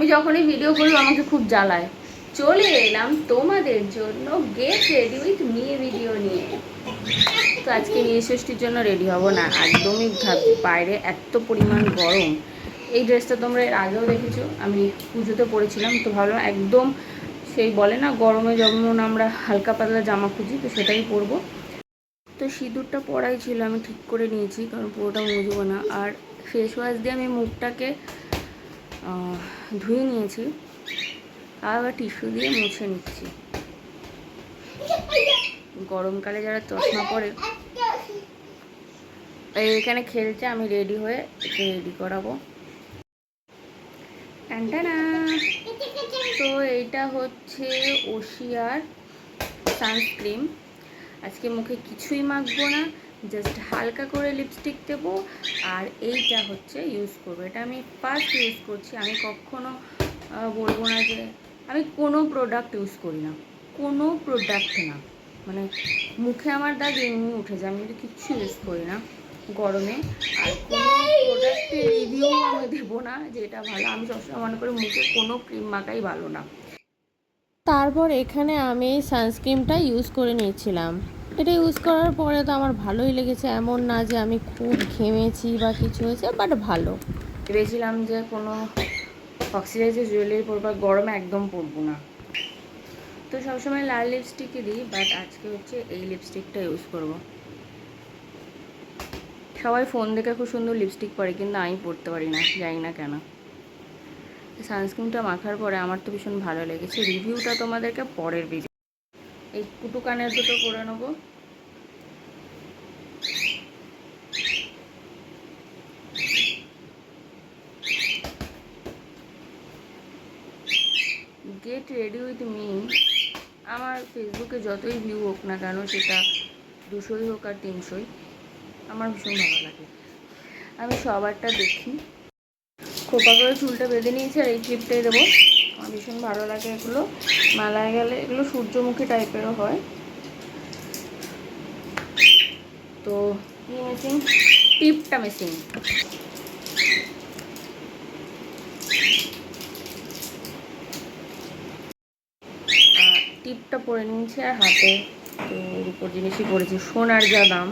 আমি যখনই ভিডিও করি আমাকে খুব জ্বালায়। চলে এলাম তোমাদের জন্য get ready with me video নিয়ে। তো আজকে নীলষষ্ঠীর জন্য রেডি হব না, একদমই ভাবছি। বাইরে এত পরিমাণ গরম। এই ড্রেসটা তোমরা এর আগেও দেখেছো, আমি পুজোতে পরেছিলাম। তো ভাবলাম একদম সেই বলে না গরমে যেমন আমরা হালকা পাতলা জামা খুঁজি, তো সেটাই পরবো। তো সিঁদুরটা পরাই ছিল, আমি ঠিক করে নিয়েছি, কারণ পুরোটা মুছবো না। আর ফেস ওয়াশ দিয়ে আমি মুখটাকে ধুয়ে নিয়েছি, আবার টিস্যু দিয়ে মুছে নিচ্ছি। গরমকালে যারা চশমা পরে এখানে খেলছে, আমি রেডি হয়ে একে রেডি করাবো। টানটানা। তো এইটা হচ্ছে ওশিয়ার সানস্ক্রিন। আজকে মুখে কিছুই মাখবো না, জাস্ট হালকা করে লিপস্টিক দেবো। আর এইটা হচ্ছে ইউজ করবো, এটা আমি ফার্স্ট ইউজ করছি। আমি কখনো বলবো না যে আমি কোনো প্রোডাক্ট ইউজ করি না, কোনো প্রোডাক্ট না। মানে মুখে আমার দাগ এমনি উঠে যায়, আমি কিচ্ছু ইউজ করি না গরমে। আর কোনো প্রোডাক্টের রিভিউ আমি দেবো না যে এটা ভালো। আমি সবসময় মনে করি মুখে কোনো ক্রিম মাখাই ভালো না। তারপর এখানে আমি এই সানস্ক্রিনটা ইউজ করে নিয়েছিলাম। এটা ইউজ করার পরে তো আমার ভালোই লেগেছে, এমন না যে আমি খুব ঘেমেছি বা কিছু হয়েছে, বাট ভালো। ভেবেছিলাম যে কোনো অক্সিডাইজার জুয়েলারি পরবো, গরমে একদম পরবো না। তো সবসময় লাল লিপস্টিকই দিই, বাট আজকে হচ্ছে এই লিপস্টিকটা ইউজ করব। সবাই ফোন দেখে খুব সুন্দর লিপস্টিক পরে, কিন্তু আমি পরতে পারি না, জানি না কেন। সানস্ক্রিনটা মাখার পরে আমার তো ভীষণ ভালো লেগেছে। রিভিউটা তোমাদেরকে পরের ভিডিও। এই কুটু কানের দুটো করে নেবো। গেট রেডি উইথ মি আমার ফেসবুকে যতই ভিউ হোক না কেন, সেটা 200 হোক আর 300, আমার ভীষণ ভালো লাগে। আমি সবারটা দেখি। খোপা করে চুলটা বেঁধে নিয়েছি, আর এই ক্লিপটাই দেবো। আমার ভীষণ ভালো লাগে এগুলো। মালায় গেলে এগুলো সূর্যমুখী টাইপেরও হয়। তো কি মিসিং? টিপটা মিসিং। টিপটা পরে নিয়েছি, আর হাতে তো রূপোর জিনিসই পরেছি। সোনার যা দাম,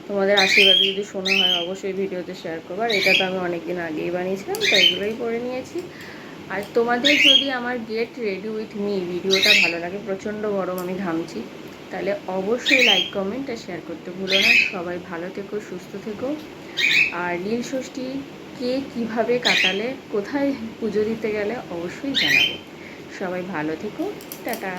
তোমাদের আশীর্বাদে যদি সোনা হয় অবশ্যই ভিডিওতে শেয়ার করবো। আর এটা তো আমি অনেকদিন আগেই বানিয়েছিলাম, তো এগুলোই পরে নিয়েছি। আর তোমাদের যদি আমার গেট রেডি উইথ মি ভিডিওটা ভালো লাগে, প্রচণ্ড গরম আমি ঘামছি, তাহলে অবশ্যই লাইক কমেন্ট আর শেয়ার করতে ভুলো না। সবাই ভালো থেকো, সুস্থ থেকো। আর নীলষষ্ঠী কে কীভাবে কাটালে, কোথায় পুজো দিতে গেলে অবশ্যই জানাবো। সবাই ভালো থেকো, টাটা।